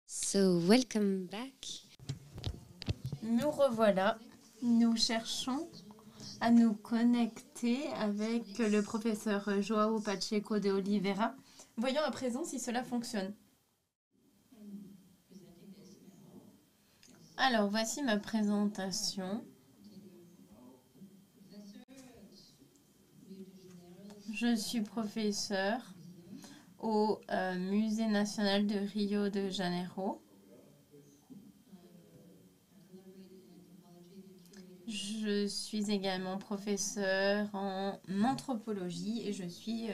So, welcome back. Nous revoilà, nous cherchons à nous connecter avec le professeur João Pacheco de Oliveira. Voyons à présent si cela fonctionne. Alors, voici ma présentation. Je suis professeur au Musée national de Rio de Janeiro. Je suis également professeur en anthropologie et je suis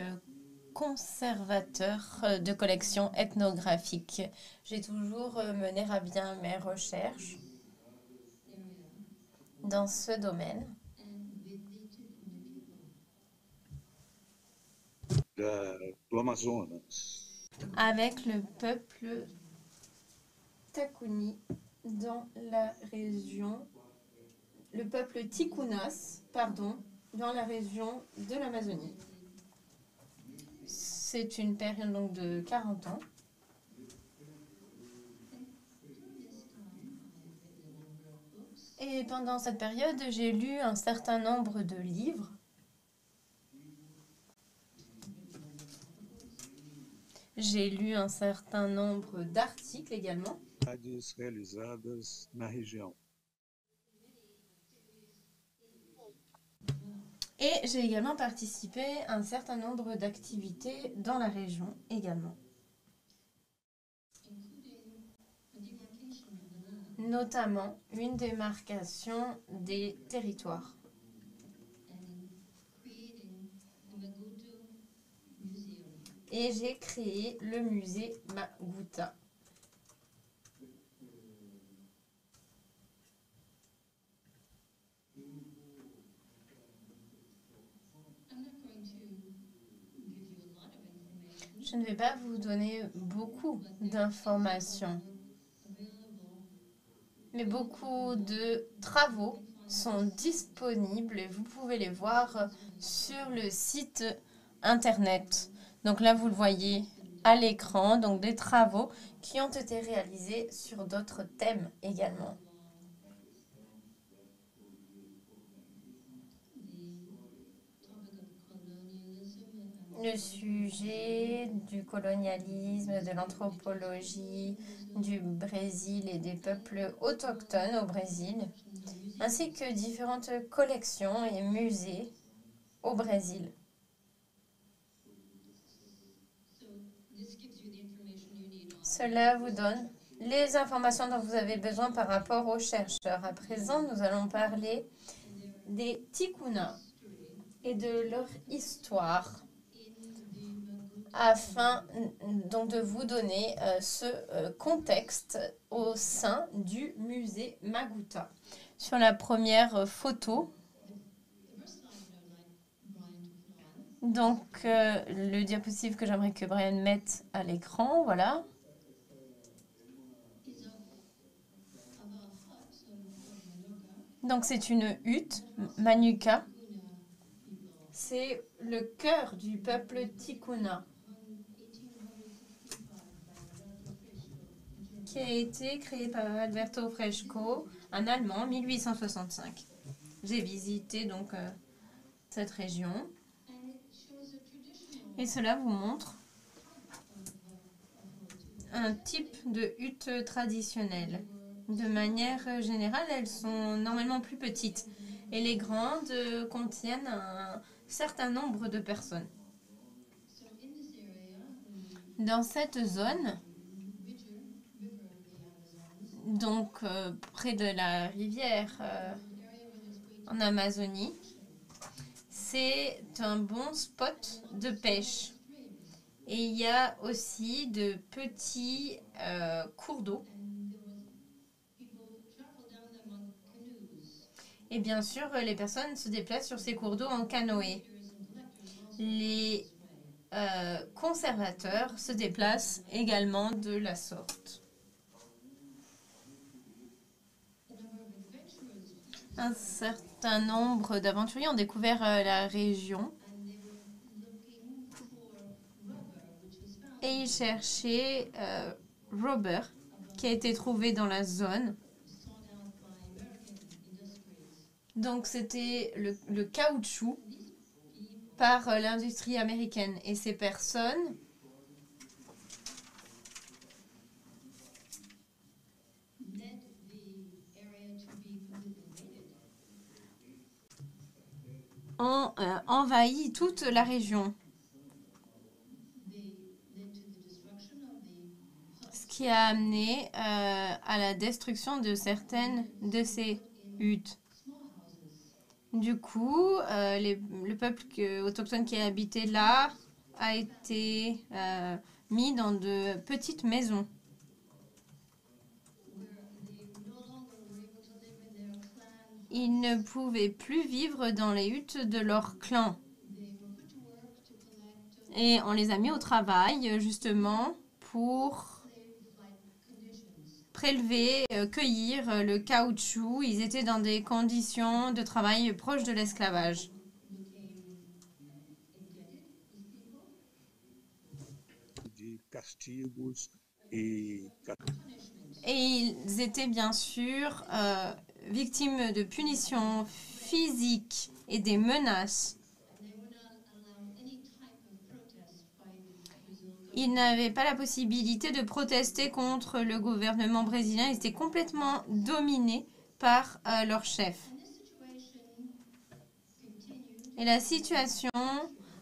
conservateur de collections ethnographiques. J'ai toujours mené à bien mes recherches dans ce domaine. do Amazonas. Avec le peuple Takuni dans la région, le peuple Ticunas, pardon, dans la région de l'Amazonie. C'est une période donc de 40 ans. Et pendant cette période, j'ai lu un certain nombre de livres. J'ai lu un certain nombre d'articles également. Realizadas na região. Et j'ai également participé à un certain nombre d'activités dans la région également. Notamment une démarcation des territoires. Et j'ai créé le musée Maguta. Je ne vais pas vous donner beaucoup d'informations, mais beaucoup de travaux sont disponibles et vous pouvez les voir sur le site internet. Donc là, vous le voyez à l'écran, donc des travaux qui ont été réalisés sur d'autres thèmes également. Le sujet du colonialisme, de l'anthropologie, du Brésil et des peuples autochtones au Brésil, ainsi que différentes collections et musées au Brésil. Cela vous donne les informations dont vous avez besoin par rapport aux chercheurs. À présent, nous allons parler des Ticuna et de leur histoire, afin donc de vous donner ce contexte au sein du musée Maguta. Sur la première photo, donc le diapositive que j'aimerais que Brian mette à l'écran, voilà. Donc c'est une hutte, Manuka. C'est le cœur du peuple Ticuna, qui a été créé par Alberto Fresco, un Allemand, en 1865. J'ai visité donc cette région. Et cela vous montre un type de hutte traditionnelle. De manière générale, elles sont normalement plus petites. Et les grandes contiennent un certain nombre de personnes. Dans cette zone, donc près de la rivière en Amazonie, c'est un bon spot de pêche. Et il y a aussi de petits cours d'eau. Et bien sûr, les personnes se déplacent sur ces cours d'eau en canoë. Les conservateurs se déplacent également de la sorte. Un certain nombre d'aventuriers ont découvert la région et ils cherchaient rubber, qui a été trouvé dans la zone. Donc c'était le caoutchouc par l'industrie américaine. Et ces personnes ont envahi toute la région. Ce qui a amené à la destruction de certaines de ces huttes. Du coup, le peuple autochtone qui habitait là a été mis dans de petites maisons. Ils ne pouvaient plus vivre dans les huttes de leur clan. Et on les a mis au travail, justement, pour prélever, cueillir le caoutchouc. Ils étaient dans des conditions de travail proches de l'esclavage. De castigos e Et ils étaient bien sûr victimes de punitions physiques et des menaces. Ils n'avaient pas la possibilité de protester contre le gouvernement brésilien. Ils étaient complètement dominés par leur chef. Et la situation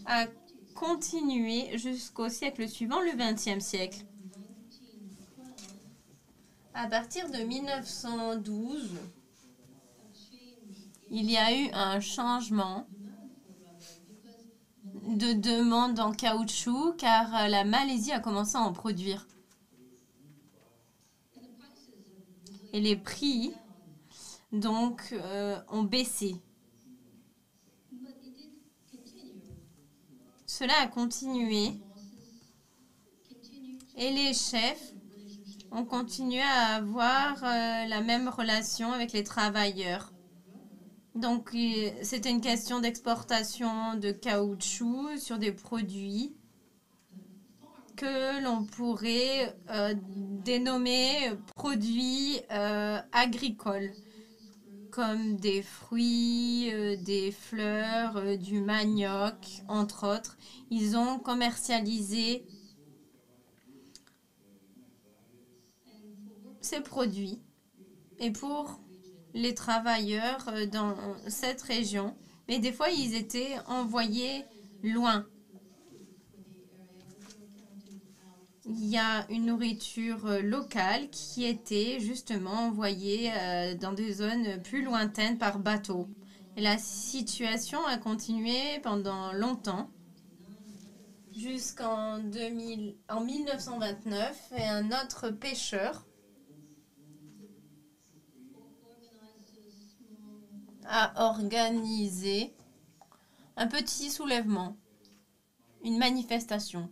a continué jusqu'au siècle suivant, le XXe siècle. À partir de 1912, il y a eu un changement de demande en caoutchouc car la Malaisie a commencé à en produire. Et les prix donc ont baissé. Cela a continué et les chefs ont continué à avoir la même relation avec les travailleurs. Donc, c'était une question d'exportation de caoutchouc sur des produits que l'on pourrait dénommer produits agricoles, comme des fruits, des fleurs, du manioc, entre autres. Ils ont commercialisé ces produits. Et pour les travailleurs dans cette région, mais des fois ils étaient envoyés loin. Il y a une nourriture locale qui était justement envoyée dans des zones plus lointaines par bateau. Et la situation a continué pendant longtemps, jusqu'en 1929, et un autre pêcheur a organisé un petit soulèvement, une manifestation.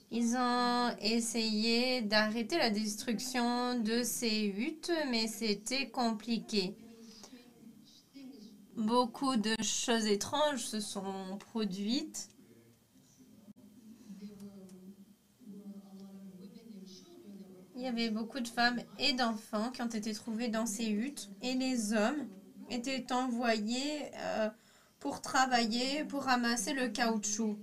Ils ont essayé d'arrêter la destruction de ces huttes, mais c'était compliqué. Beaucoup de choses étranges se sont produites. Il y avait beaucoup de femmes et d'enfants qui ont été trouvés dans ces huttes et les hommes étaient envoyés pour travailler, pour ramasser le caoutchouc.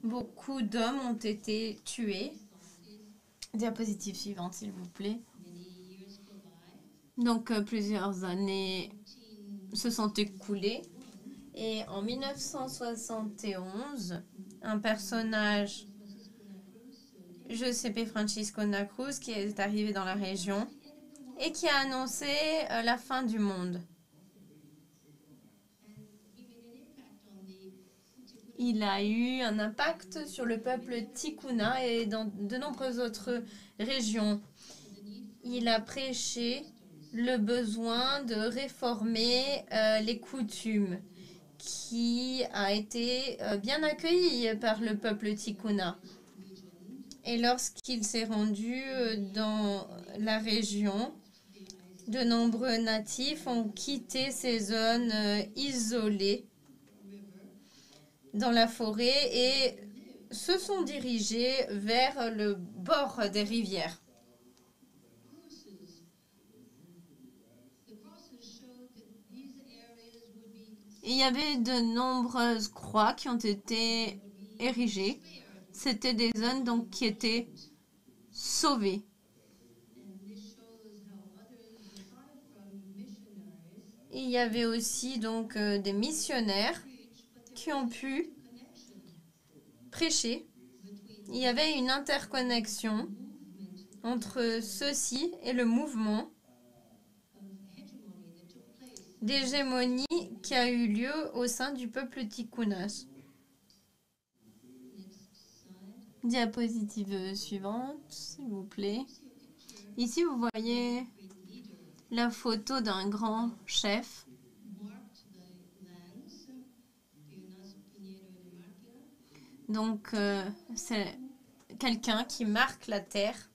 Beaucoup d'hommes ont été tués. Diapositive suivante, s'il vous plaît. Donc, plusieurs années se sont écoulées. Et en 1971, un personnage, Giuseppe Francisco da Cruz, qui est arrivé dans la région et qui a annoncé la fin du monde. Il a eu un impact sur le peuple Tikuna et dans de nombreuses autres régions. Il a prêché le besoin de réformer les coutumes, qui a été bien accueilli par le peuple Tikuna. Et lorsqu'il s'est rendu dans la région, De nombreux natifs ont quitté ces zones isolées dans la forêt et se sont dirigés vers le bord des rivières. Il y avait de nombreuses croix qui ont été érigées. C'était des zones donc qui étaient sauvées. Il y avait aussi donc des missionnaires qui ont pu prêcher. Il y avait une interconnexion entre ceci et le mouvement d'hégémonie qui a eu lieu au sein du peuple Ticunas. Diapositive suivante, s'il vous plaît. Ici, vous voyez la photo d'un grand chef. Donc, c'est quelqu'un qui marque la terre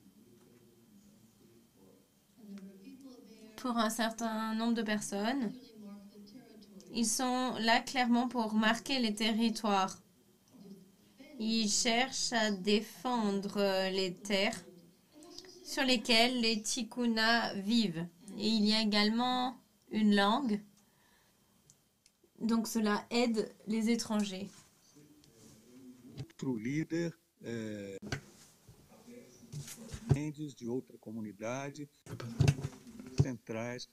pour un certain nombre de personnes. Ils sont là clairement pour marquer les territoires. Ils cherchent à défendre les terres sur lesquelles les Tikuna vivent. Et il y a également une langue. Donc cela aide les étrangers. Outro líder, de outra comunidade, centrais.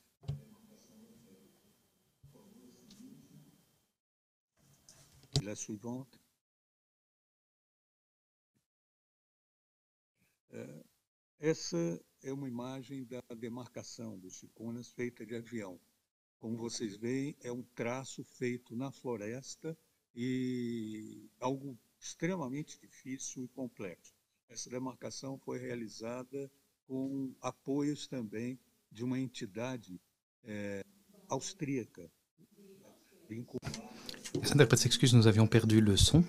La suivante. Essa é uma imagem da demarcação dos Ticunas feita de avião. Como vocês veem, é um traço feito na floresta e algo extremamente difícil e complexo. Essa demarcação foi realizada com apoios também de uma entidade austríaca. Les interprètes s'excusent, nous avions perdu le son.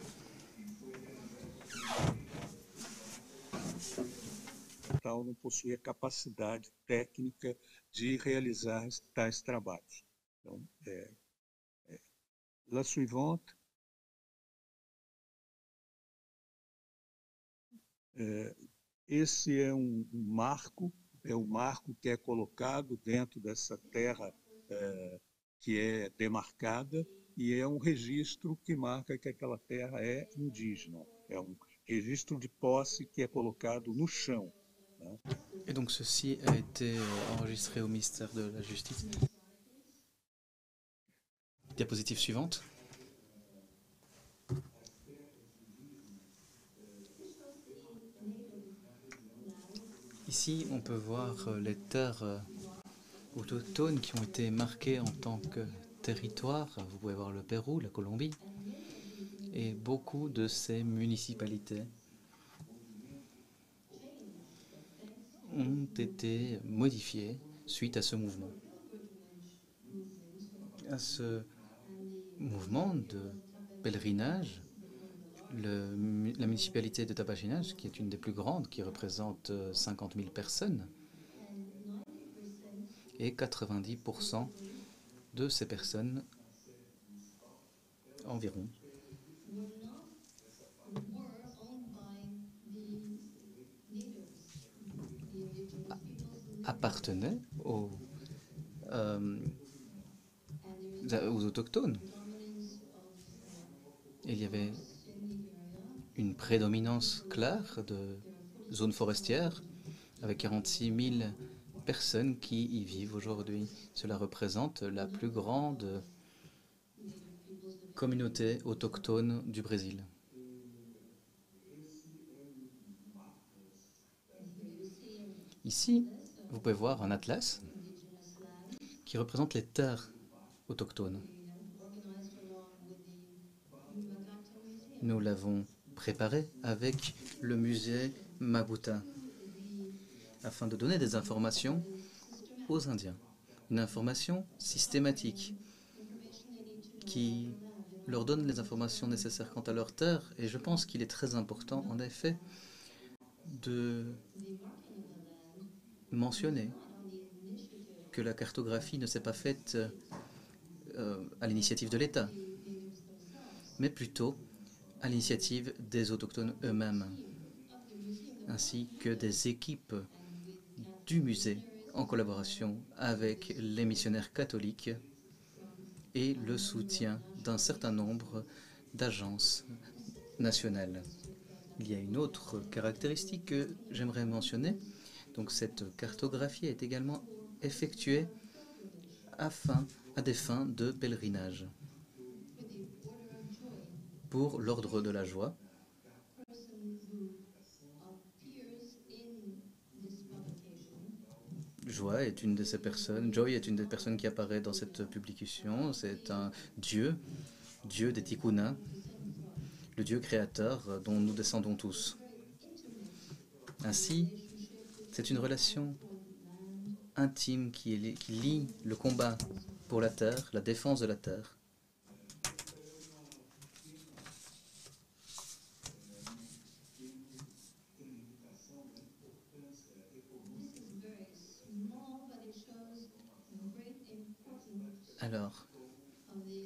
Não possuía capacidade técnica de realizar tais trabalhos. Então, la suivante. Esse é um marco, é o marco que é colocado dentro dessa terra que é demarcada e é um registro que marca que aquela terra é indígena. É um registro de posse que é colocado no chão. Et donc ceci a été enregistré au ministère de la Justice. Diapositive suivante. Ici, on peut voir les terres autochtones qui ont été marquées en tant que territoire. Vous pouvez voir le Pérou, la Colombie, et beaucoup de ces municipalités ont été modifiées suite à ce mouvement. À ce mouvement de pèlerinage, la municipalité de Tapachinash, qui est une des plus grandes, qui représente 50 000 personnes, et 90% de ces personnes environ appartenaient aux autochtones. Il y avait une prédominance claire de zones forestières avec 46 000 personnes qui y vivent aujourd'hui. Cela représente la plus grande communauté autochtone du Brésil. Ici, vous pouvez voir un atlas qui représente les terres autochtones. Nous l'avons préparé avec le musée Mabuta afin de donner des informations aux Indiens. Une information systématique qui leur donne les informations nécessaires quant à leur terre. Et je pense qu'il est très important, en effet, de mentionner que la cartographie ne s'est pas faite à l'initiative de l'État, mais plutôt à l'initiative des autochtones eux-mêmes, ainsi que des équipes du musée en collaboration avec les missionnaires catholiques et le soutien d'un certain nombre d'agences nationales. Il y a une autre caractéristique que j'aimerais mentionner. Donc cette cartographie est également effectuée à des fins de pèlerinage. Pour l'ordre de la joie, Joy est une des personnes qui apparaît dans cette publication. C'est un dieu des Tikuna, le dieu créateur dont nous descendons tous. Ainsi, c'est une relation intime qui lie le combat pour la terre, la défense de la terre. Alors,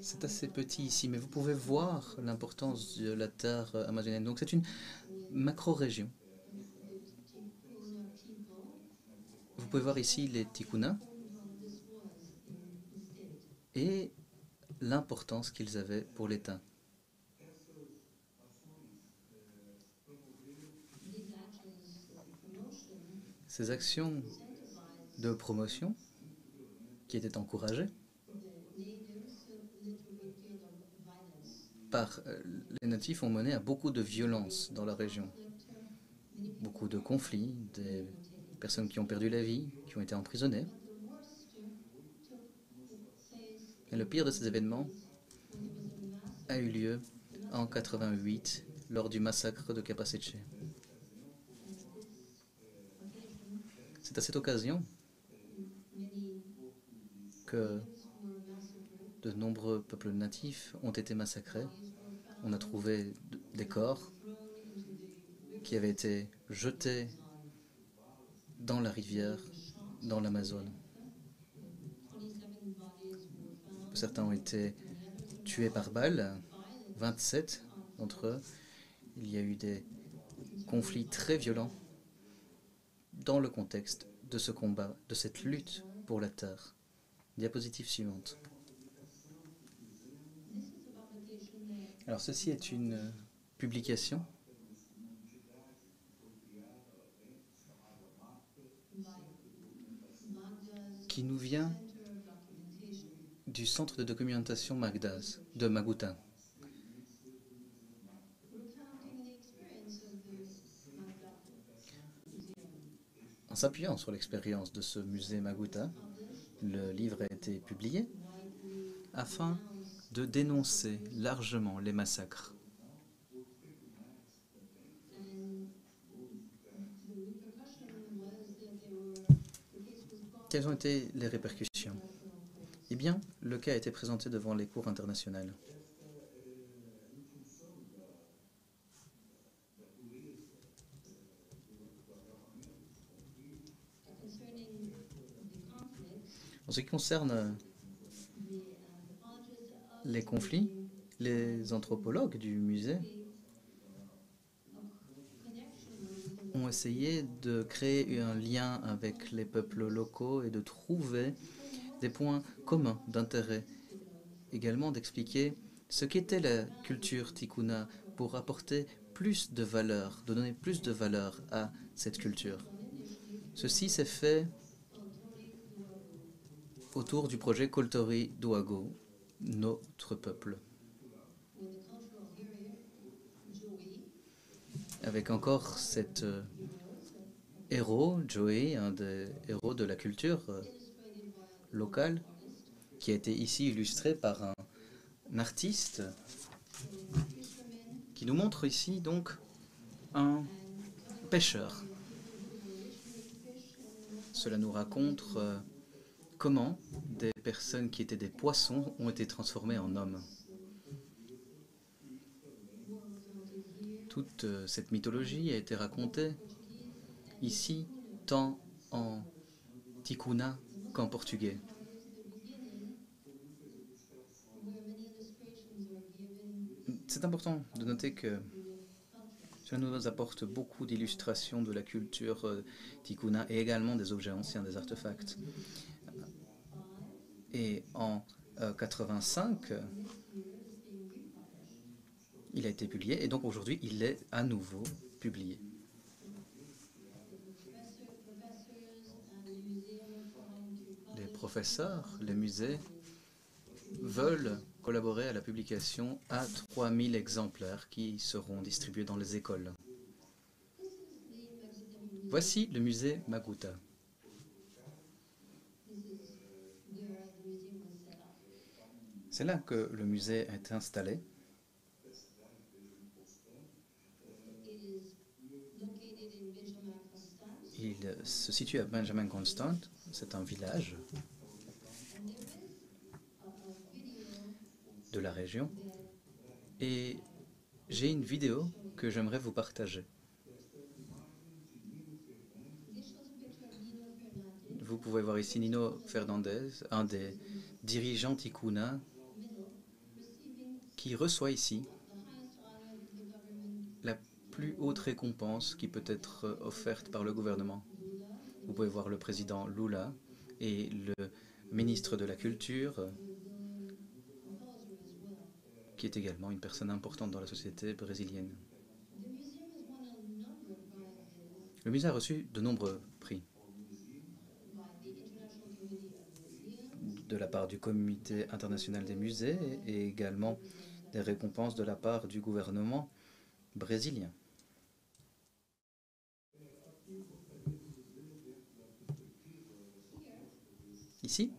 c'est assez petit ici, mais vous pouvez voir l'importance de la terre amazonienne. Donc c'est une macro-région. Vous pouvez voir ici les Tikuna et l'importance qu'ils avaient pour l'État. Ces actions de promotion qui étaient encouragées par les natifs ont mené à beaucoup de violence dans la région. Beaucoup de conflits, des personnes qui ont perdu la vie, qui ont été emprisonnées. Et le pire de ces événements a eu lieu en 88 lors du massacre de Capaceche. C'est à cette occasion que de nombreux peuples natifs ont été massacrés. On a trouvé des corps qui avaient été jetés dans la rivière, dans l'Amazone. Certains ont été tués par balles, 27 d'entre eux. Il y a eu des conflits très violents dans le contexte de ce combat, de cette lutte pour la terre. Diapositive suivante. Alors ceci est une publication qui nous vient du centre de documentation Magdas, de Maguta. En s'appuyant sur l'expérience de ce musée Maguta, le livre a été publié afin de dénoncer largement les massacres. Quelles ont été les répercussions? Eh bien, le cas a été présenté devant les cours internationales. En ce qui concerne les conflits, les anthropologues du musée ont essayé de créer un lien avec les peuples locaux et de trouver des points communs d'intérêt. Également d'expliquer ce qu'était la culture Tikuna pour apporter plus de valeur, de donner plus de valeur à cette culture. Ceci s'est fait autour du projet Koltori Duago, notre peuple. Avec encore cet héros, Joey, un des héros de la culture locale, qui a été ici illustré par un artiste qui nous montre ici donc un pêcheur. Cela nous raconte comment des personnes qui étaient des poissons ont été transformées en hommes. Toute cette mythologie a été racontée ici, tant en Tikuna qu'en portugais. C'est important de noter que cela nous apporte beaucoup d'illustrations de la culture ticuna et également des objets anciens, des artefacts. Et en 85, il a été publié et donc aujourd'hui il est à nouveau publié. Les professeurs, les musées veulent collaborer à la publication à 3000 exemplaires qui seront distribués dans les écoles. Voici le musée Maguta. C'est là que le musée est installé. Il se situe à Benjamin Constant, c'est un village de la région. Et j'ai une vidéo que j'aimerais vous partager. Vous pouvez voir ici Nino Fernandez, un des dirigeants ticuna, qui reçoit ici la plus haute récompense qui peut être offerte par le gouvernement. Vous pouvez voir le président Lula et le ministre de la Culture, qui est également une personne importante dans la société brésilienne. Le musée a reçu de nombreux prix de la part du Comité international des musées et également des récompenses de la part du gouvernement brésilien. Ici,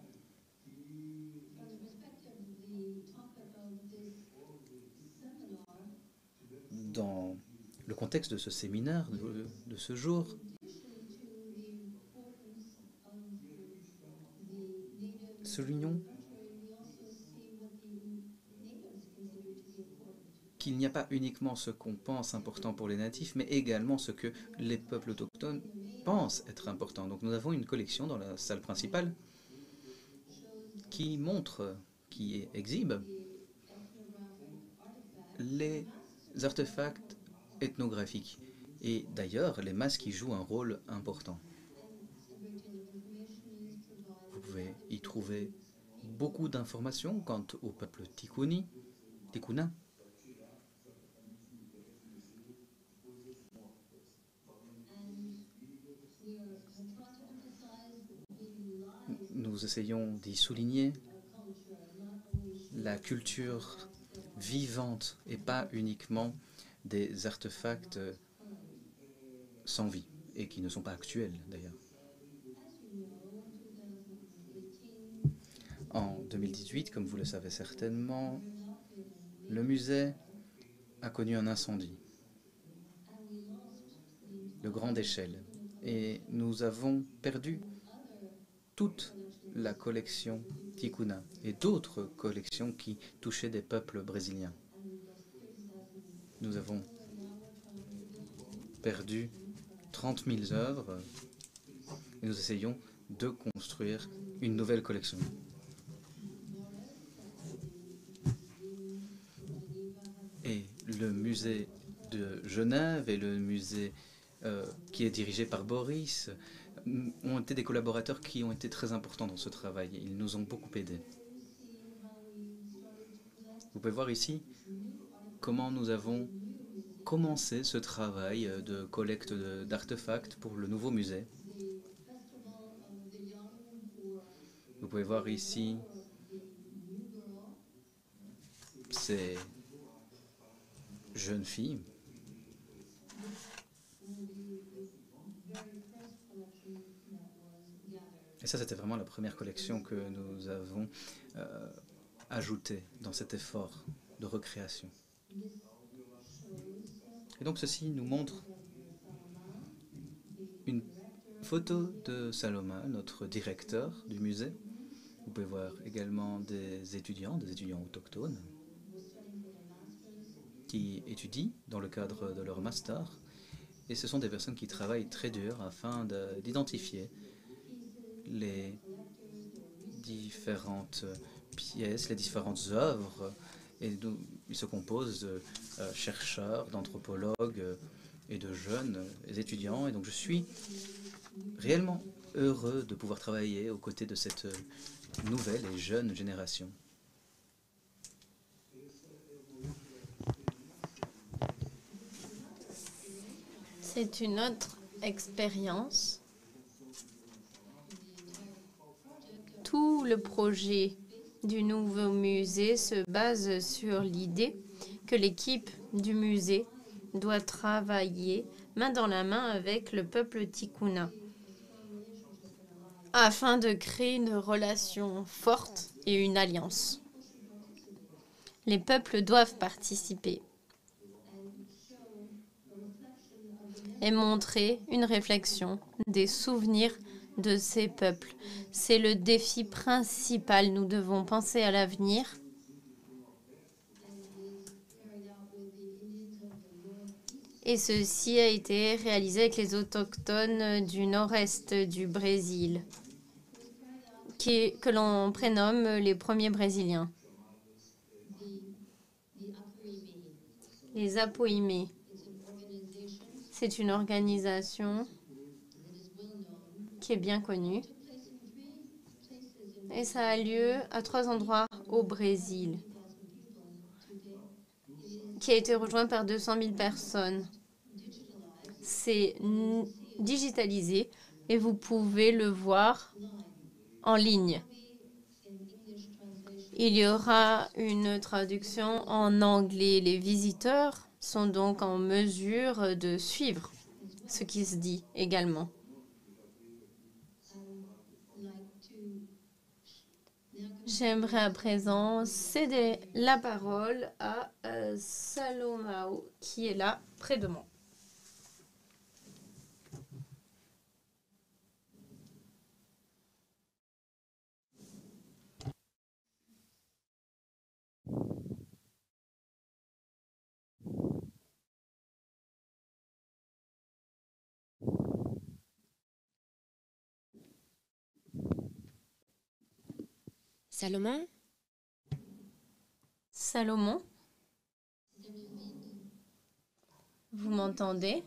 dans le contexte de ce séminaire, de ce jour, soulignons qu'il n'y a pas uniquement ce qu'on pense important pour les natifs, mais également ce que les peuples autochtones pensent être important. Donc nous avons une collection dans la salle principale qui montre, qui exhibe les artefacts ethnographiques et d'ailleurs les masques qui jouent un rôle important. Vous pouvez y trouver beaucoup d'informations quant au peuple ticuna. Nous essayons d'y souligner la culture vivante et pas uniquement des artefacts sans vie et qui ne sont pas actuels d'ailleurs. En 2018, comme vous le savez certainement, le musée a connu un incendie de grande échelle et nous avons perdu toute la collection ticuna et d'autres collections qui touchaient des peuples brésiliens. Nous avons perdu 30 000 œuvres et nous essayons de construire une nouvelle collection. Et le musée de Genève et le musée qui est dirigé par Boris ont été des collaborateurs qui ont été très importants dans ce travail. Ils nous ont beaucoup aidés. Vous pouvez voir ici comment nous avons commencé ce travail de collecte d'artefacts pour le nouveau musée. Vous pouvez voir ici ces jeunes filles. Et ça, c'était vraiment la première collection que nous avons ajoutée dans cet effort de recréation. Et donc ceci nous montre une photo de Saloma, notre directeur du musée. Vous pouvez voir également des étudiants autochtones qui étudient dans le cadre de leur master. Et ce sont des personnes qui travaillent très dur afin d'identifier les différentes pièces, les différentes œuvres. Et il se compose de chercheurs, d'anthropologues et de jeunes étudiants. Et donc je suis réellement heureux de pouvoir travailler aux côtés de cette nouvelle et jeune génération. C'est une autre expérience. Tout le projet du nouveau musée se base sur l'idée que l'équipe du musée doit travailler main dans la main avec le peuple Tikuna afin de créer une relation forte et une alliance. Les peuples doivent participer et montrer une réflexion des souvenirs de ces peuples. C'est le défi principal. Nous devons penser à l'avenir. Et ceci a été réalisé avec les autochtones du nord-est du Brésil, que l'on prénomme les premiers Brésiliens. Les Apoimés. C'est une organisation qui est bien connue. Et ça a lieu à 3 endroits au Brésil, qui a été rejoint par 200 000 personnes. C'est digitalisé et vous pouvez le voir en ligne. Il y aura une traduction en anglais. Les visiteurs sont donc en mesure de suivre ce qui se dit également. J'aimerais à présent céder la parole à Salomao qui est là près de moi. Salomon? Salomon, vous m'entendez?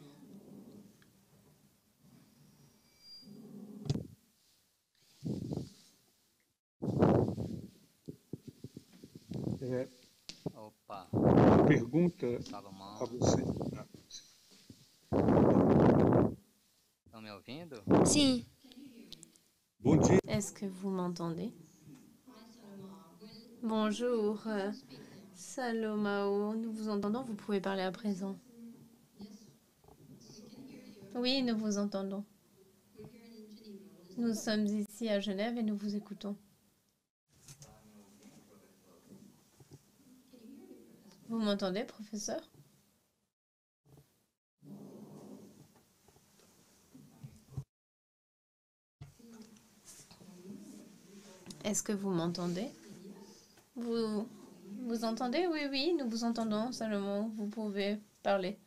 Uma pergunta Salomão, a você. estão me ouvindo? Sim. Bom dia. Est-ce que vous m'entendez? Bonjour, Salomao, nous vous entendons, vous pouvez parler à présent. Oui, nous vous entendons. Nous sommes ici à Genève et nous vous écoutons. Vous m'entendez, professeur? Est-ce que vous m'entendez? Vous entendez? Oui, oui, nous vous entendons, Salomon. Vous pouvez parler.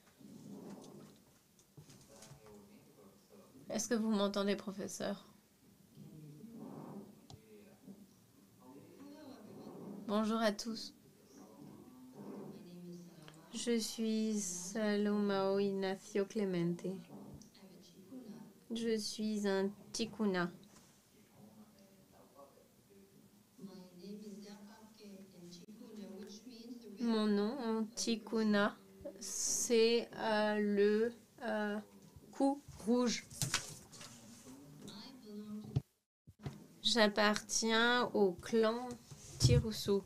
Est-ce que vous m'entendez, professeur? Bonjour à tous. Je suis Salomao Ignacio Clemente. Je suis un Tikuna. Mon nom en Tikuna, c'est le cou rouge. J'appartiens au clan Tirusu.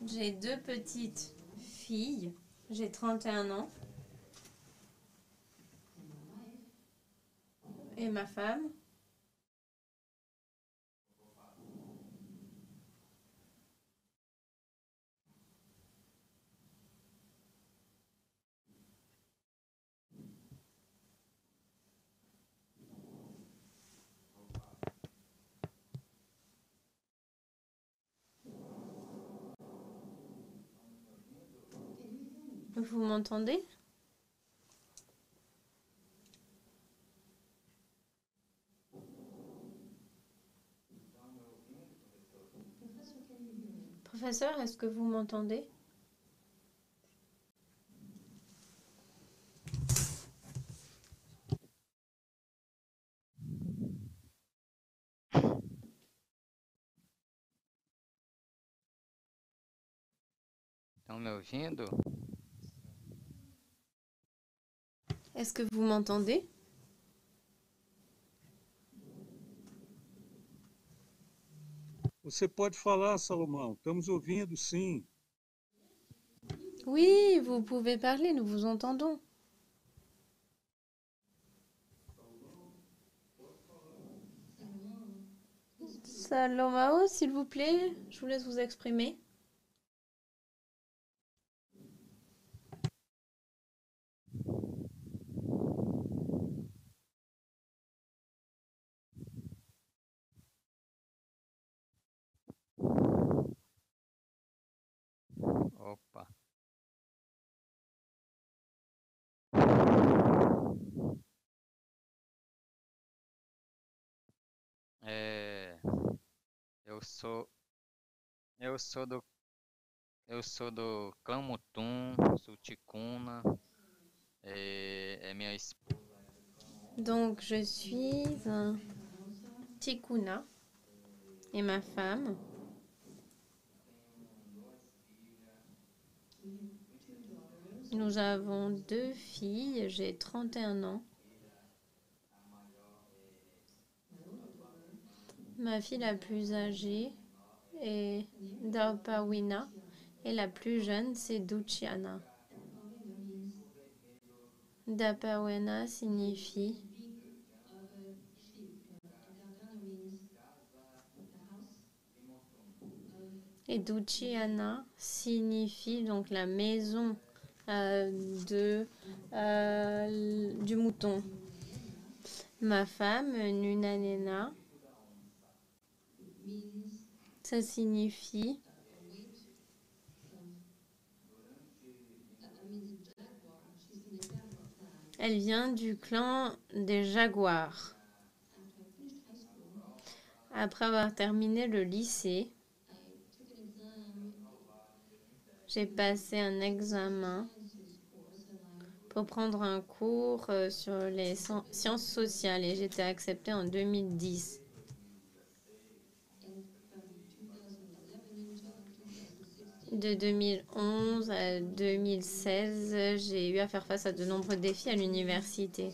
J'ai 2 petites filles. J'ai 31 ans. Et ma femme. Vous m'entendez? Professeur, est-ce que vous m'entendez? Estão me ouvindo? Est-ce que vous m'entendez? Você pode falar, Salomão. Estamos ouvindo, sim. Oui, vous pouvez parler, nous vous entendons. Salomao, s'il vous plaît, je vous laisse vous exprimer. Opa. É, eu sou eu sou do clã Mutum, sou Ticuna, é minha esposa. Donc, je suis un Tikuna et ma femme. Nous avons 2 filles, j'ai 31 ans. Ma fille la plus âgée est Darpawina et la plus jeune c'est Duchiana. Darpawina signifie et Duchiana signifie donc la maison du mouton. Ma femme, Nunanena, ça signifie elle vient du clan des Jaguars. Après avoir terminé le lycée, j'ai passé un examen pour prendre un cours sur les sciences sociales et j'étais acceptée en 2010. De 2011 à 2016, j'ai eu à faire face à de nombreux défis à l'université.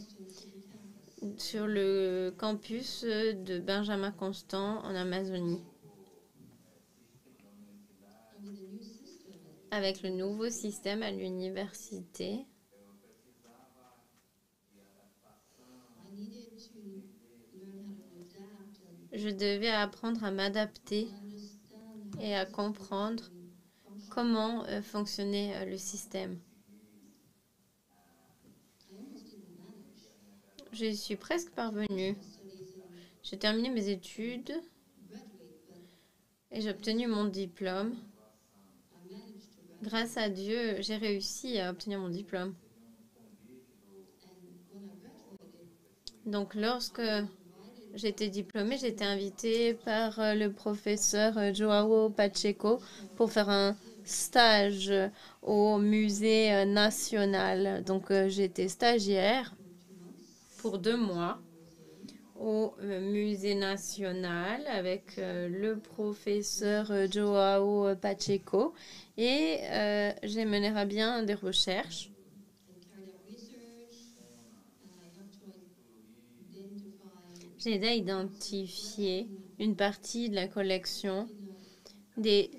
Sur le campus de Benjamin Constant en Amazonie. Avec le nouveau système à l'université, je devais apprendre à m'adapter et à comprendre comment fonctionnait le système. Je suis presque parvenue. J'ai terminé mes études et j'ai obtenu mon diplôme. Grâce à Dieu, j'ai réussi à obtenir mon diplôme. Donc, lorsque j'étais diplômée, j'étais invitée par le professeur Joao Pacheco pour faire un stage au musée national. Donc, j'étais stagiaire pour 2 mois au musée national avec le professeur Joao Pacheco et j'ai mené à bien des recherches. J'ai aidé à identifier une partie de la collection des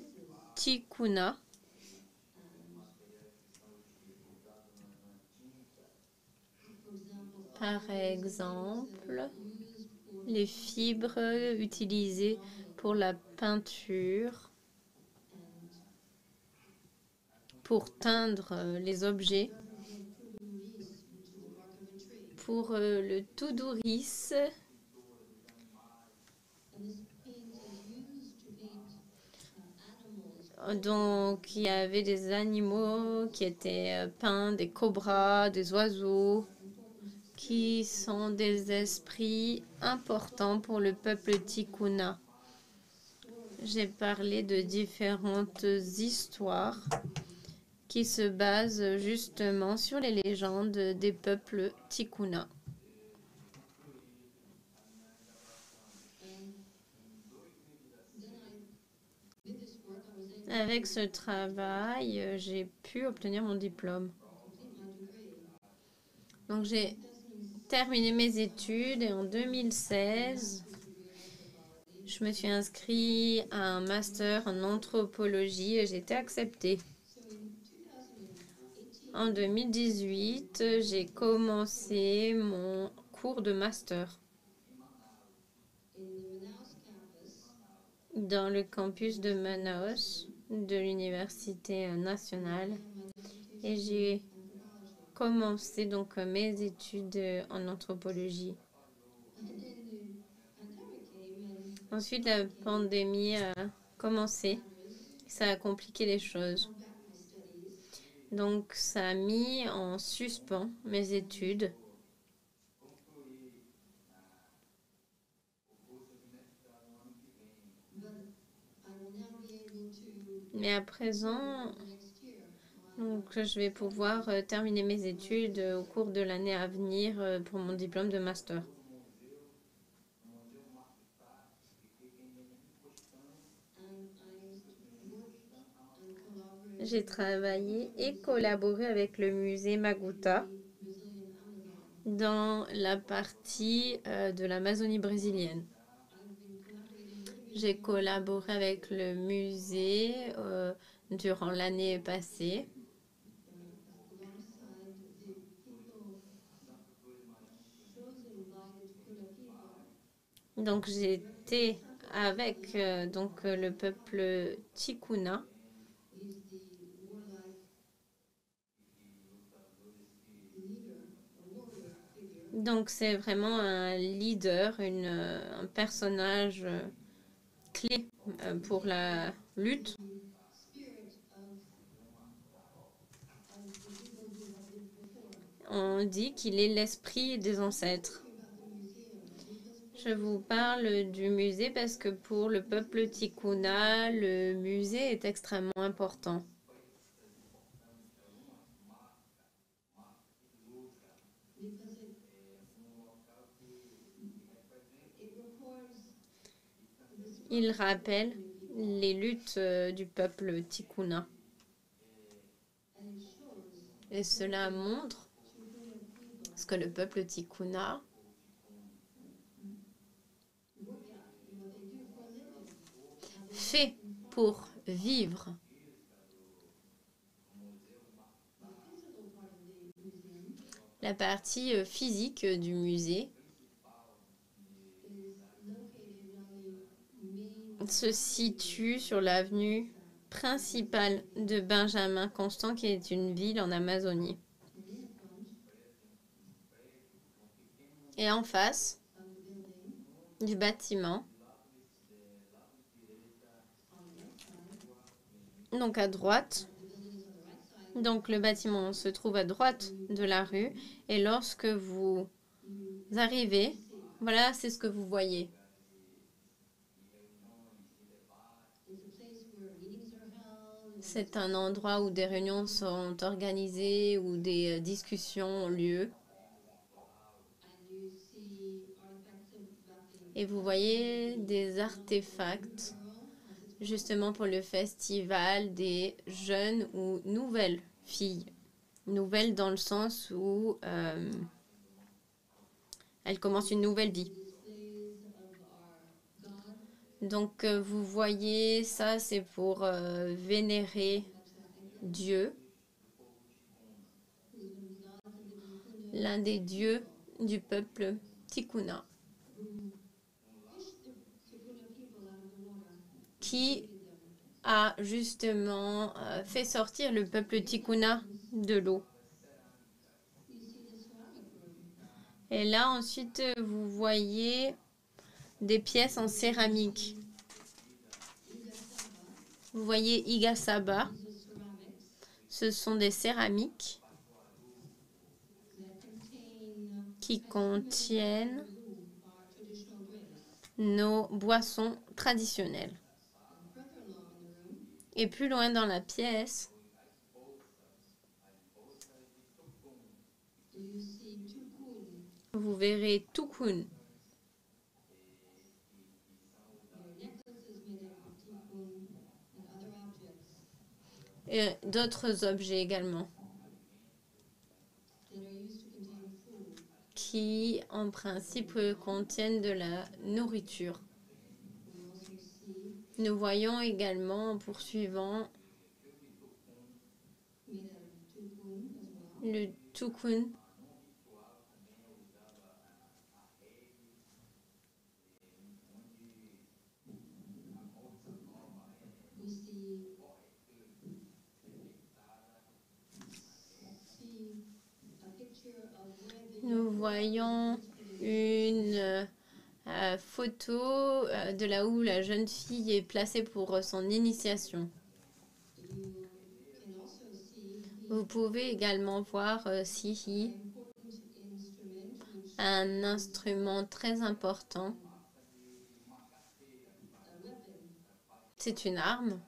Ticuna. Par exemple, les fibres utilisées pour la peinture, pour teindre les objets, pour le Tuduris, donc il y avait des animaux qui étaient peints, des cobras, des oiseaux, qui sont des esprits importants pour le peuple Ticuna. j'ai parlé de différentes histoires qui se basent justement sur les légendes des peuples Tikuna. Avec ce travail, j'ai pu obtenir mon diplôme. Donc j'ai terminé mes études et en 2016, je me suis inscrite à un master en anthropologie et j'ai été acceptée. En 2018, j'ai commencé mon cours de master dans le campus de Manaus de l'Université nationale et j'ai commencé donc mes études en anthropologie. Ensuite, la pandémie a commencé. Ça a compliqué les choses. Donc, ça a mis en suspens mes études. Mais à présent, donc, je vais pouvoir terminer mes études au cours de l'année à venir pour mon diplôme de master. J'ai travaillé et collaboré avec le musée Maguta dans la partie de l'Amazonie brésilienne. J'ai collaboré avec le musée durant l'année passée. Donc j'étais avec le peuple Tikuna. Donc c'est vraiment un leader, un personnage clé pour la lutte. On dit qu'il est l'esprit des ancêtres. Je vous parle du musée parce que pour le peuple Tikuna, le musée est extrêmement important. Il rappelle les luttes du peuple Tikuna. Et cela montre ce que le peuple Tikuna fait pour vivre. La partie physique du musée se situe sur l'avenue principale de Benjamin Constant, qui est une ville en Amazonie. Et en face du bâtiment, donc à droite, donc le bâtiment se trouve à droite de la rue, et lorsque vous arrivez, voilà, c'est ce que vous voyez. C'est un endroit où des réunions sont organisées, où des discussions ont lieu. Et vous voyez des artefacts, justement pour le festival des jeunes ou nouvelles filles. Nouvelles dans le sens où elles commencent une nouvelle vie. Donc, vous voyez, ça, c'est pour vénérer Dieu, l'un des dieux du peuple Tikuna, qui a justement fait sortir le peuple Tikuna de l'eau. Et là, ensuite, vous voyez des pièces en céramique. Vous voyez Igasaba. Ce sont des céramiques qui contiennent nos boissons traditionnelles. Et plus loin dans la pièce, vous verrez Tukun. Et d'autres objets également, qui en principe contiennent de la nourriture. Nous voyons également en poursuivant le Tukun. Nous voyons une photo de là où la jeune fille est placée pour son initiation. Vous pouvez également voir Sihi, un instrument très important. C'est une arme.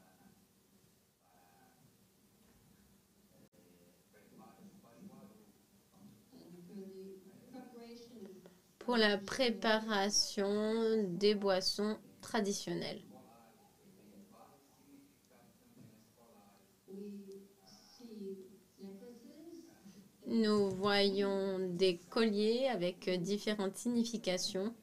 Pour la préparation des boissons traditionnelles. Nous voyons des colliers avec différentes significations.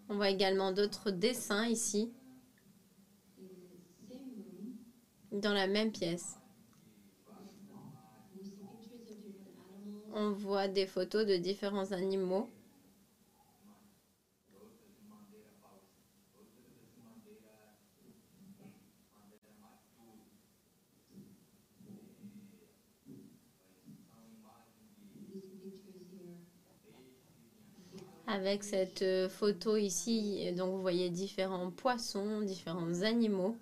On voit également d'autres dessins ici, dans la même pièce. On voit des photos de différents animaux. Avec cette photo ici, donc vous voyez différents poissons, différents animaux.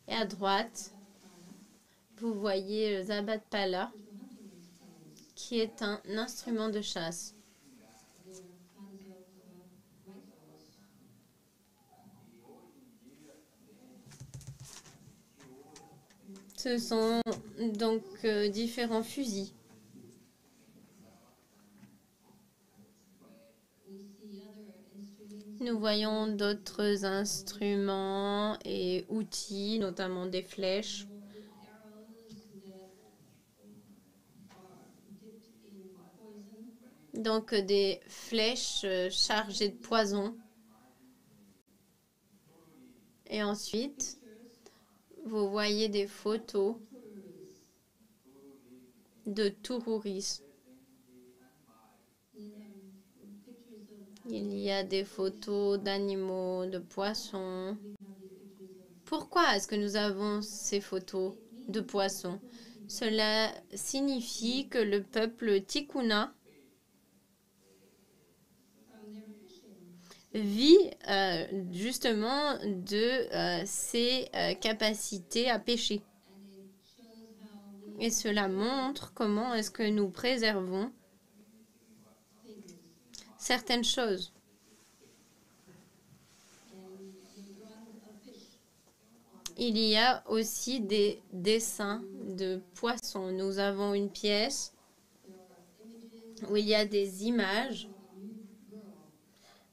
Et à droite, vous voyez le Zabat Pala, qui est un instrument de chasse. Ce sont donc différents fusils. Nous voyons d'autres instruments et outils, notamment des flèches. Donc des flèches chargées de poison. Et ensuite, vous voyez des photos de Tururis. Il y a des photos d'animaux, de poissons. Pourquoi est-ce que nous avons ces photos de poissons? Cela signifie que le peuple Tikuna vit justement de ses capacités à pêcher. Et cela montre comment est-ce que nous préservons certaines choses. Il y a aussi des dessins de poissons. Nous avons une pièce où il y a des images,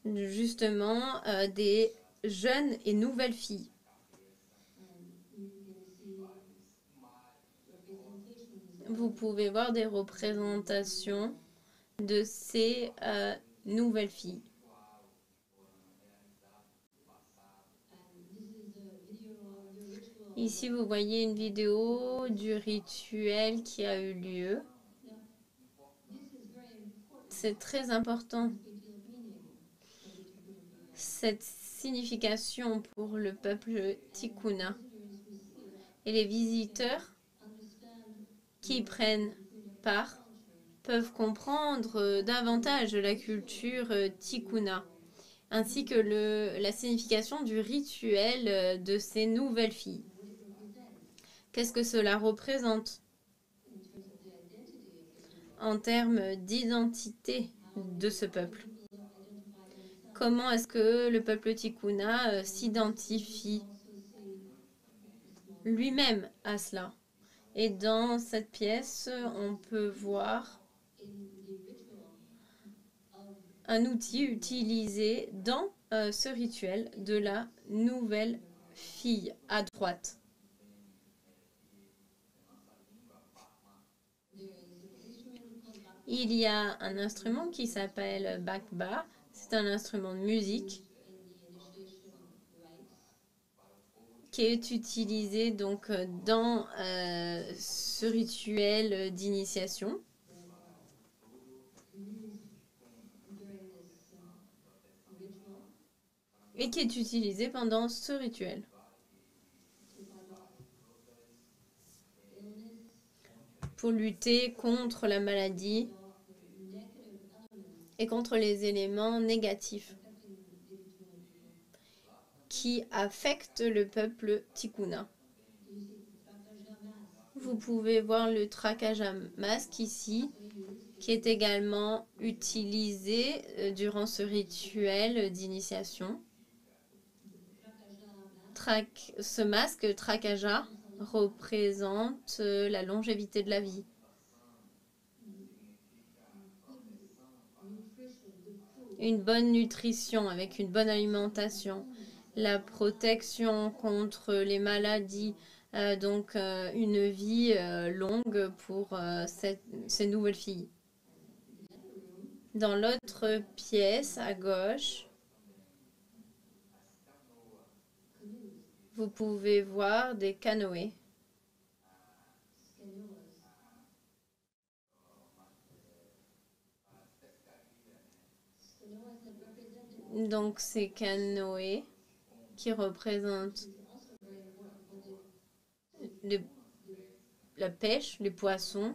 justement, des jeunes et nouvelles filles. Vous pouvez voir des représentations de ces nouvelles filles. Ici, vous voyez une vidéo du rituel qui a eu lieu. C'est très important. Cette signification pour le peuple Tikuna. Et les visiteurs qui y prennent part peuvent comprendre davantage la culture Tikuna, ainsi que la signification du rituel de ces nouvelles filles. Qu'est-ce que cela représente en termes d'identité de ce peuple. Comment est-ce que le peuple Tikuna s'identifie lui-même à cela? Et dans cette pièce, on peut voir un outil utilisé dans ce rituel de la nouvelle fille à droite. Il y a un instrument qui s'appelle bakba. C'est un instrument de musique qui est utilisé donc dans ce rituel d'initiation. Et qui est utilisé pendant ce rituel. Pour lutter contre la maladie et contre les éléments négatifs qui affectent le peuple Tikuna. Vous pouvez voir le Trakaja Mask ici, qui est également utilisé durant ce rituel d'initiation. Ce masque Trakaja représente la longévité de la vie. Une bonne nutrition avec une bonne alimentation, la protection contre les maladies, donc une vie longue pour ces nouvelles filles. Dans l'autre pièce à gauche, vous pouvez voir des canoës. Donc ces canoës qui représentent la pêche, les poissons.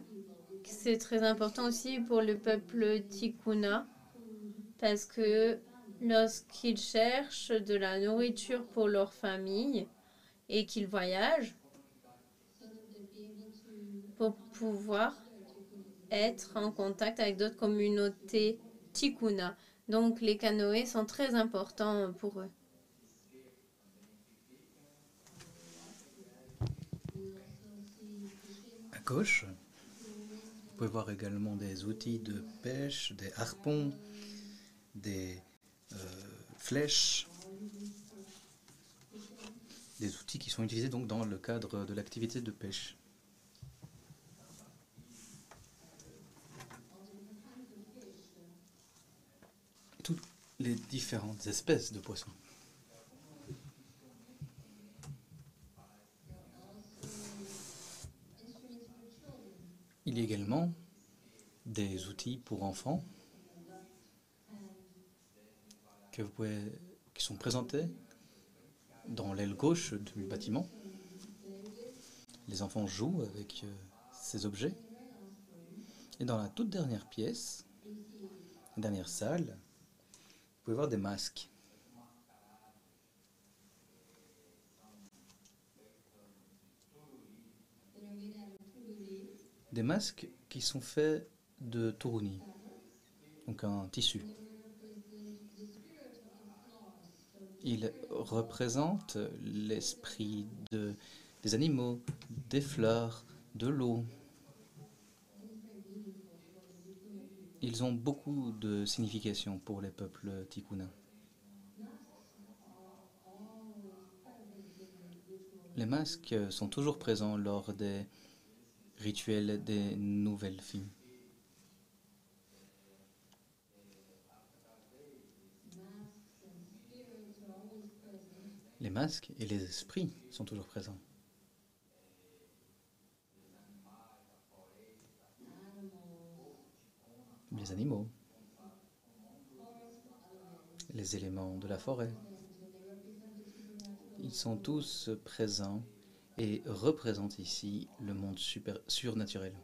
C'est très important aussi pour le peuple Tikuna parce que lorsqu'ils cherchent de la nourriture pour leur famille et qu'ils voyagent pour pouvoir être en contact avec d'autres communautés Tikuna. Donc les canoës sont très importants pour eux. À gauche, vous pouvez voir également des outils de pêche, des harpons, des flèches, des outils qui sont utilisés donc dans le cadre de l'activité de pêche. Toutes les différentes espèces de poissons. Il y a également des outils pour enfants qui sont présentés dans l'aile gauche du bâtiment. Les enfants jouent avec ces objets. Et dans la toute dernière pièce, la dernière salle, vous pouvez voir des masques. Des masques qui sont faits de turuni, donc un tissu. Ils représentent l'esprit des animaux, des fleurs, de l'eau. Ils ont beaucoup de signification pour les peuples Tikuna. Les masques sont toujours présents lors des rituels des nouvelles filles. Les masques et les esprits sont toujours présents. Les animaux, les éléments de la forêt, ils sont tous présents et représentent ici le monde surnaturel.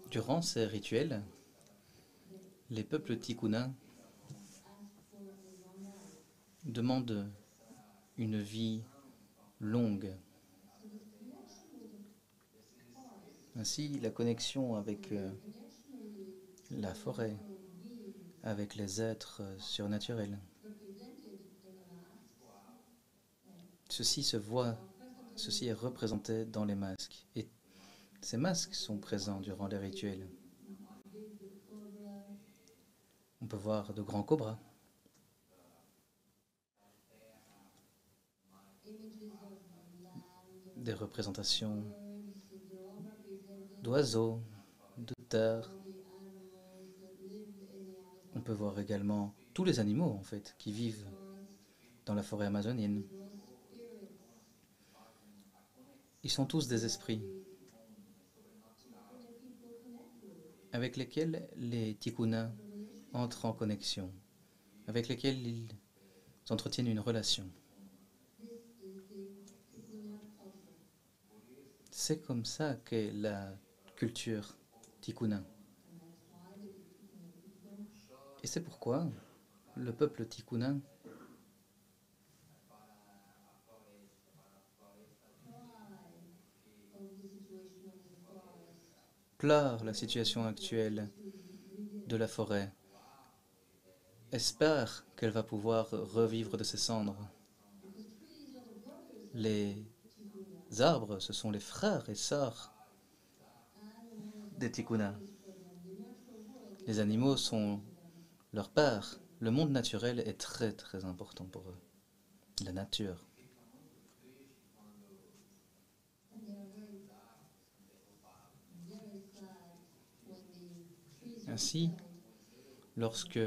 Durant ces rituels, les peuples Tikuna demandent une vie longue Ainsi, la connexion avec la forêt, avec les êtres surnaturels. Ceci se voit, ceci est représenté dans les masques. Et ces masques sont présents durant les rituels. On peut voir de grands cobras. Des représentations d'oiseaux, de terre. On peut voir également tous les animaux, en fait, qui vivent dans la forêt amazonienne. Ils sont tous des esprits avec lesquels les tikkunas entrent en connexion, avec lesquels ils entretiennent une relation. C'est comme ça qu'est la culture tikkuna. Et c'est pourquoi le peuple tikkuna pleure la situation actuelle de la forêt, espère qu'elle va pouvoir revivre de ses cendres. Les arbres, ce sont les frères et sœurs des tikkunas. Les animaux sont leurs pères. Le monde naturel est très très important pour eux. La nature. Ainsi, lorsque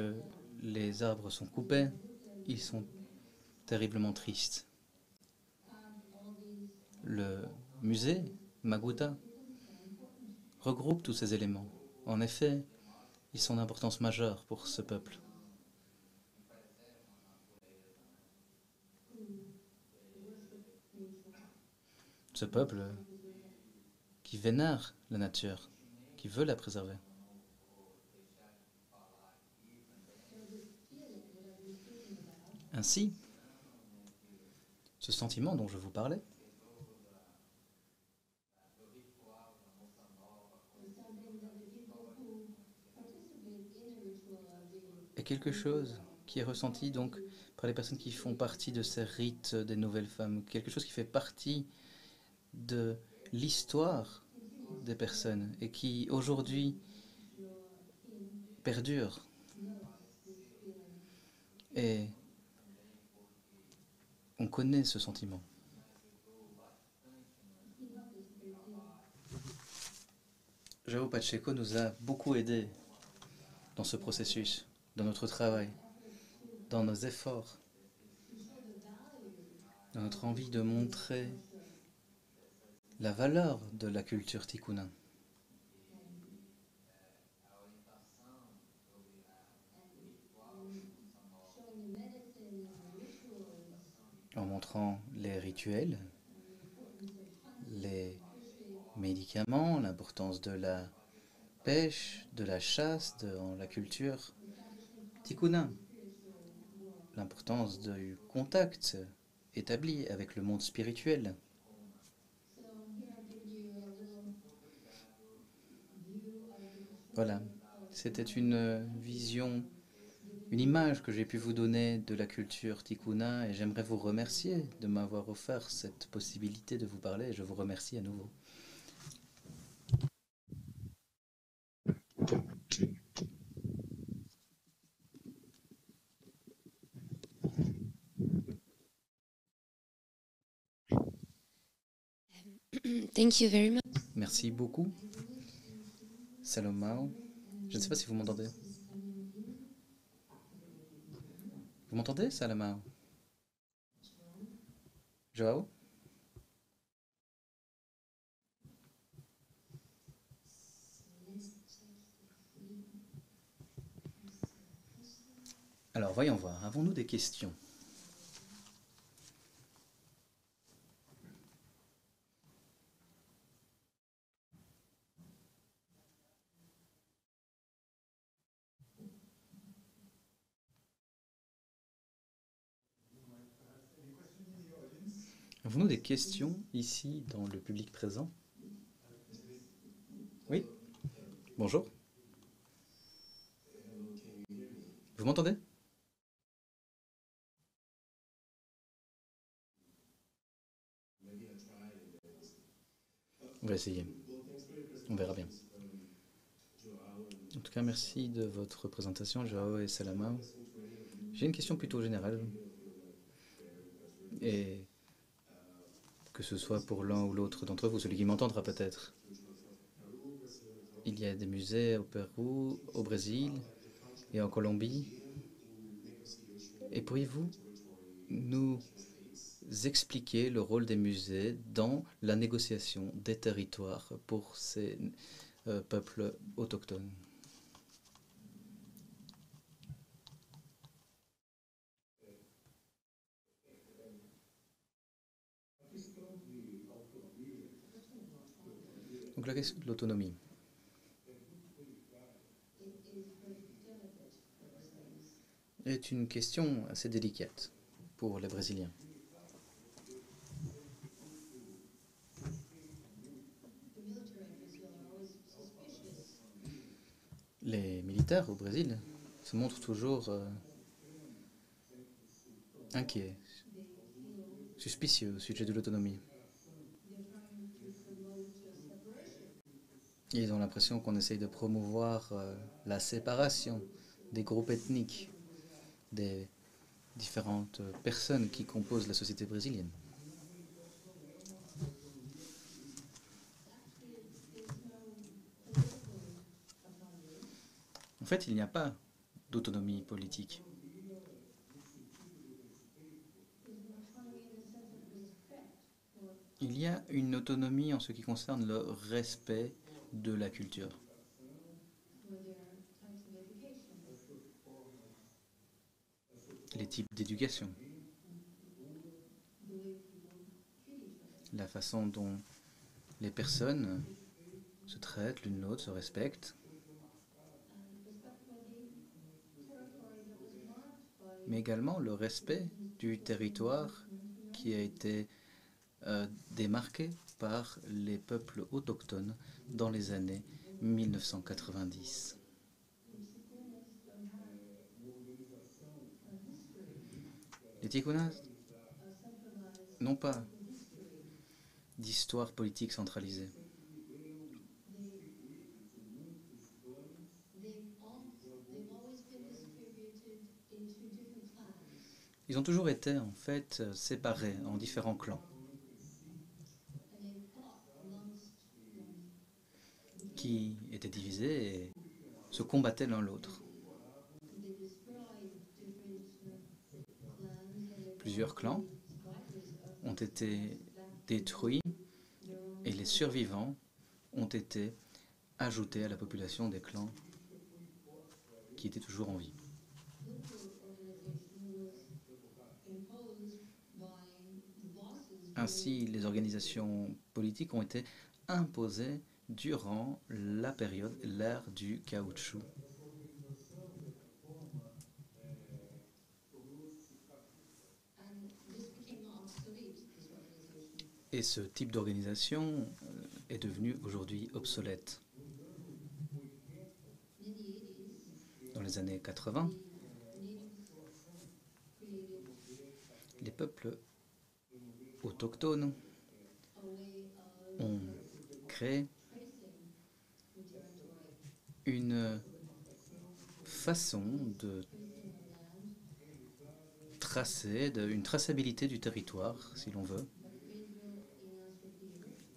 les arbres sont coupés, ils sont terriblement tristes. Le musée Maguta regroupe tous ces éléments. En effet, ils sont d'importance majeure pour ce peuple. Ce peuple qui vénère la nature, qui veut la préserver. Ainsi, ce sentiment dont je vous parlais est quelque chose qui est ressenti donc par les personnes qui font partie de ces rites des nouvelles femmes, quelque chose qui fait partie de l'histoire des personnes et qui aujourd'hui perdure. Et on connaît ce sentiment. João Pacheco nous a beaucoup aidés dans ce processus, dans notre travail, dans nos efforts, dans notre envie de montrer la valeur de la culture tikkuna. En montrant les rituels, les médicaments, l'importance de la pêche, de la chasse dans la culture tikkuna, l'importance du contact établi avec le monde spirituel. Voilà, c'était une vision, une image que j'ai pu vous donner de la culture tikkuna et j'aimerais vous remercier de m'avoir offert cette possibilité de vous parler et je vous remercie à nouveau. Thank you very much. Merci beaucoup. Salomao, je ne sais pas si vous m'entendez. Vous m'entendez, Salomao? Joao? Alors, voyons voir. Avons-nous des questions? Avons-nous des questions ici dans le public présent? Oui, bonjour. Vous m'entendez? On va essayer. On verra bien. En tout cas, merci de votre présentation, Joao et Salama. J'ai une question plutôt générale. Et que ce soit pour l'un ou l'autre d'entre vous, celui qui m'entendra peut-être. Il y a des musées au Pérou, au Brésil et en Colombie. Et pourriez-vous nous expliquer le rôle des musées dans la négociation des territoires pour ces peuples autochtones? Donc la question de l'autonomie est une question assez délicate pour les Brésiliens. Les militaires au Brésil se montrent toujours inquiets, suspicieux au sujet de l'autonomie. Ils ont l'impression qu'on essaye de promouvoir la séparation des groupes ethniques, des différentes personnes qui composent la société brésilienne. En fait, il n'y a pas d'autonomie politique. Il y a une autonomie en ce qui concerne le respect de la culture. Les types d'éducation. La façon dont les personnes se traitent l'une l'autre, se respectent. Mais également le respect du territoire qui a été démarqué par les peuples autochtones dans les années 1990. Les Ticunas n'ont pas d'histoire politique centralisée. Ils ont toujours été en fait séparés en différents clans qui étaient divisés et se combattaient l'un l'autre. Plusieurs clans ont été détruits et les survivants ont été ajoutés à la population des clans qui étaient toujours en vie. Ainsi, les organisations politiques ont été imposées durant la période, l'ère du caoutchouc. Et ce type d'organisation est devenu aujourd'hui obsolète. Dans les années 80, les peuples autochtones ont créé une façon de tracer, une traçabilité du territoire, si l'on veut.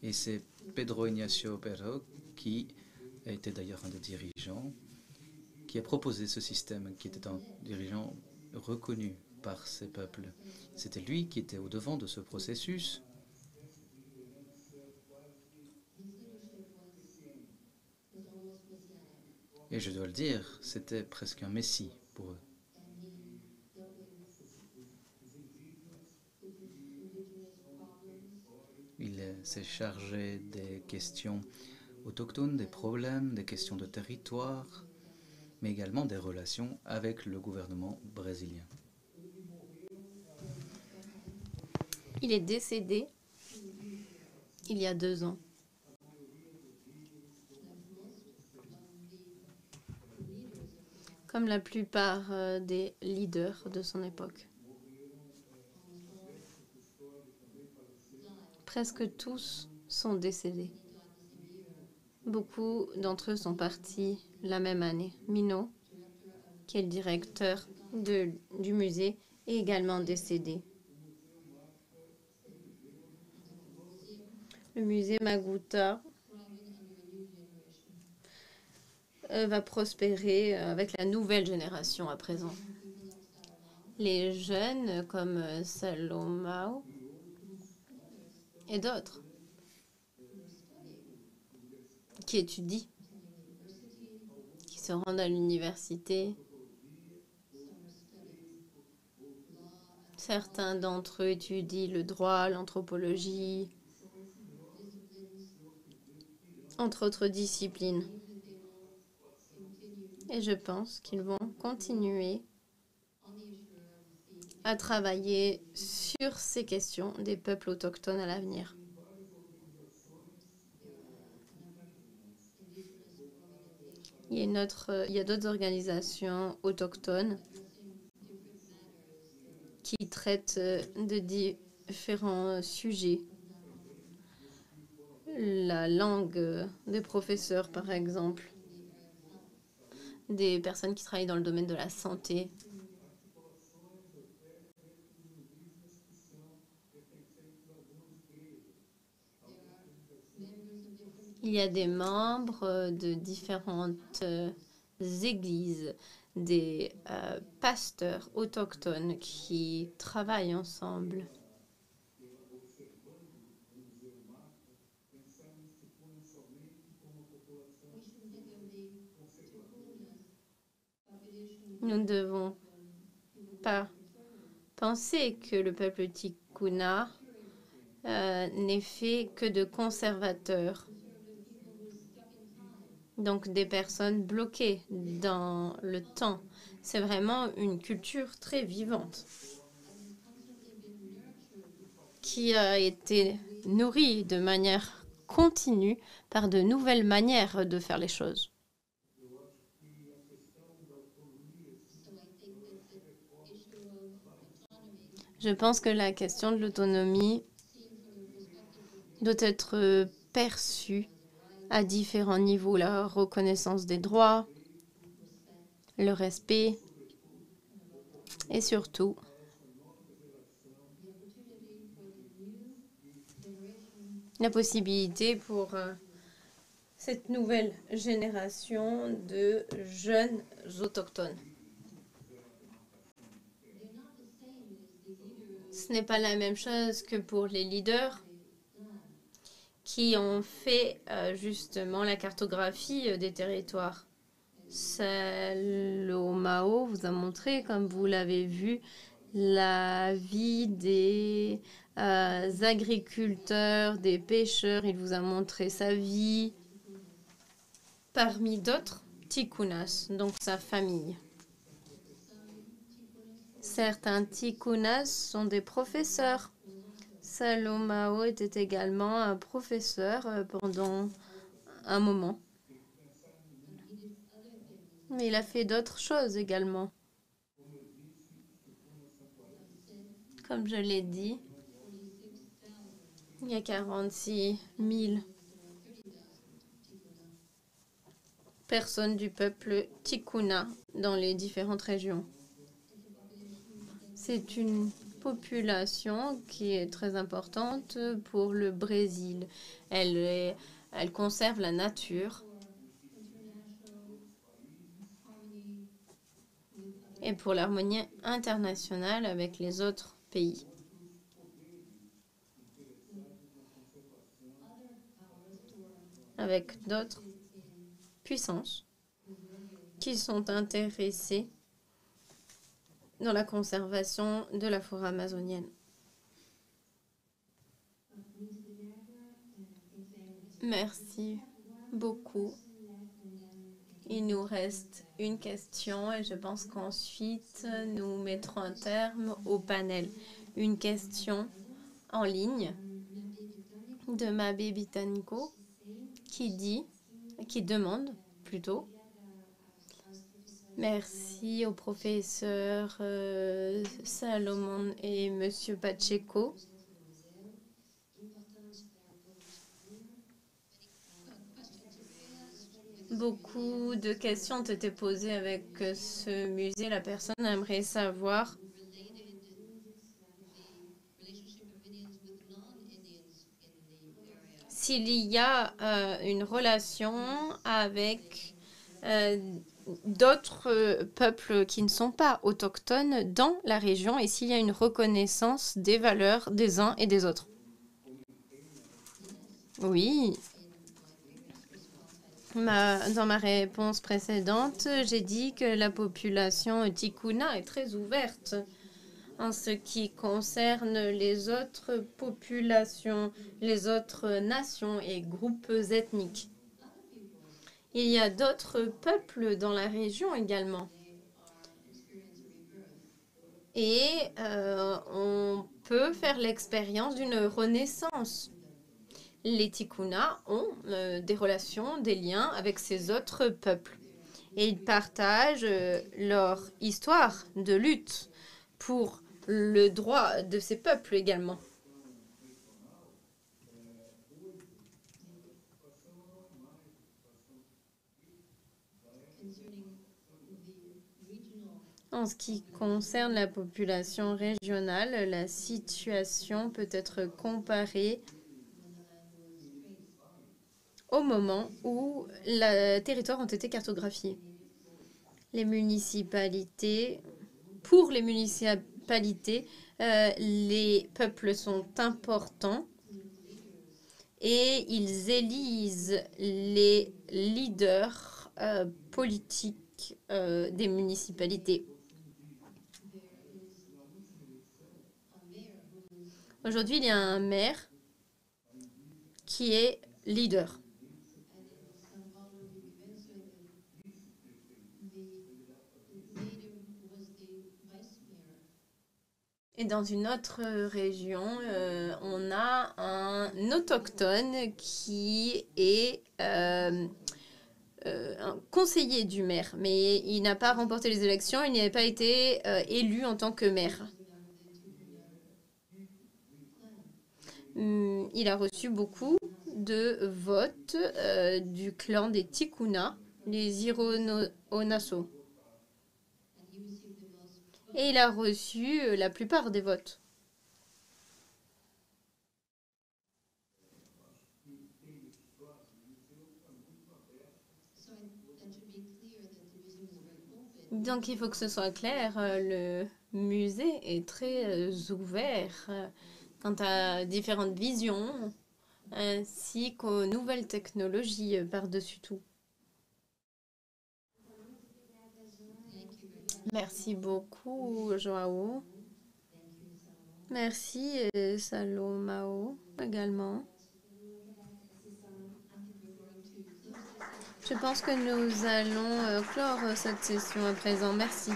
Et c'est Pedro Ignacio Perro, qui a été d'ailleurs un des dirigeants, qui a proposé ce système, qui était un dirigeant reconnu par ces peuples. C'était lui qui était au devant de ce processus. Et je dois le dire, c'était presque un messie pour eux. Il s'est chargé des questions autochtones, des problèmes, des questions de territoire, mais également des relations avec le gouvernement brésilien. Il est décédé il y a 2 ans. comme la plupart des leaders de son époque. Presque tous sont décédés. Beaucoup d'entre eux sont partis la même année. Minot, qui est le directeur du musée, est également décédé. Le musée Maguta va prospérer avec la nouvelle génération à présent. Les jeunes comme Salomao et d'autres qui étudient, qui se rendent à l'université. Certains d'entre eux étudient le droit, l'anthropologie, entre autres disciplines. Et je pense qu'ils vont continuer à travailler sur ces questions des peuples autochtones à l'avenir. Il y a d'autres organisations autochtones qui traitent de différents sujets. La langue des professeurs, par exemple, des personnes qui travaillent dans le domaine de la santé. Il y a des membres de différentes églises, des pasteurs autochtones qui travaillent ensemble. Nous ne devons pas penser que le peuple Tikuna n'est fait que de conservateurs. Donc des personnes bloquées dans le temps. C'est vraiment une culture très vivante qui a été nourrie de manière continue par de nouvelles manières de faire les choses. Je pense que la question de l'autonomie doit être perçue à différents niveaux, la reconnaissance des droits, le respect et surtout la possibilité pour cette nouvelle génération de jeunes autochtones. Ce n'est pas la même chose que pour les leaders qui ont fait justement la cartographie des territoires. Salomao vous a montré, comme vous l'avez vu, la vie des agriculteurs, des pêcheurs. Il vous a montré sa vie parmi d'autres tikunas, donc sa famille. Certains tikunas sont des professeurs. Salomao était également un professeur pendant un moment. Mais il a fait d'autres choses également. Comme je l'ai dit, il y a 46 000 personnes du peuple Tikuna dans les différentes régions. C'est une population qui est très importante pour le Brésil. Elle conserve la nature et pour l'harmonie internationale avec les autres pays. Avec d'autres puissances qui sont intéressées dans la conservation de la forêt amazonienne. Merci beaucoup. Il nous reste une question et je pense qu'ensuite nous mettrons un terme au panel. Une question en ligne de Mabé Bitaniko qui demande plutôt Merci au professeur Salomon et Monsieur Pacheco. Beaucoup de questions ont été posées avec ce musée. La personne aimerait savoir s'il y a une relation avec d'autres peuples qui ne sont pas autochtones dans la région et s'il y a une reconnaissance des valeurs des uns et des autres. Oui. Dans ma réponse précédente, j'ai dit que la population Tikuna est très ouverte en ce qui concerne les autres populations, les autres nations et groupes ethniques. Il y a d'autres peuples dans la région également. Et on peut faire l'expérience d'une renaissance. Les Tikuna ont des relations, des liens avec ces autres peuples. Et ils partagent leur histoire de lutte pour le droit de ces peuples également. En ce qui concerne la population régionale, la situation peut être comparée au moment où les territoires ont été cartographiés. Les municipalités, pour les municipalités, les peuples sont importants et ils élisent les leaders politiques des municipalités. Aujourd'hui, il y a un maire qui est leader. Et dans une autre région, on a un autochtone qui est un conseiller du maire, mais il n'a pas remporté les élections, il n'a pas été élu en tant que maire. Il a reçu beaucoup de votes du clan des Tikuna, les Ironaso. Et il a reçu la plupart des votes. Donc il faut que ce soit clair, le musée est très ouvert quant à différentes visions, ainsi qu'aux nouvelles technologies par-dessus tout. Merci beaucoup, Joao. Merci, Salomao, également. Je pense que nous allons clore cette session à présent. Merci.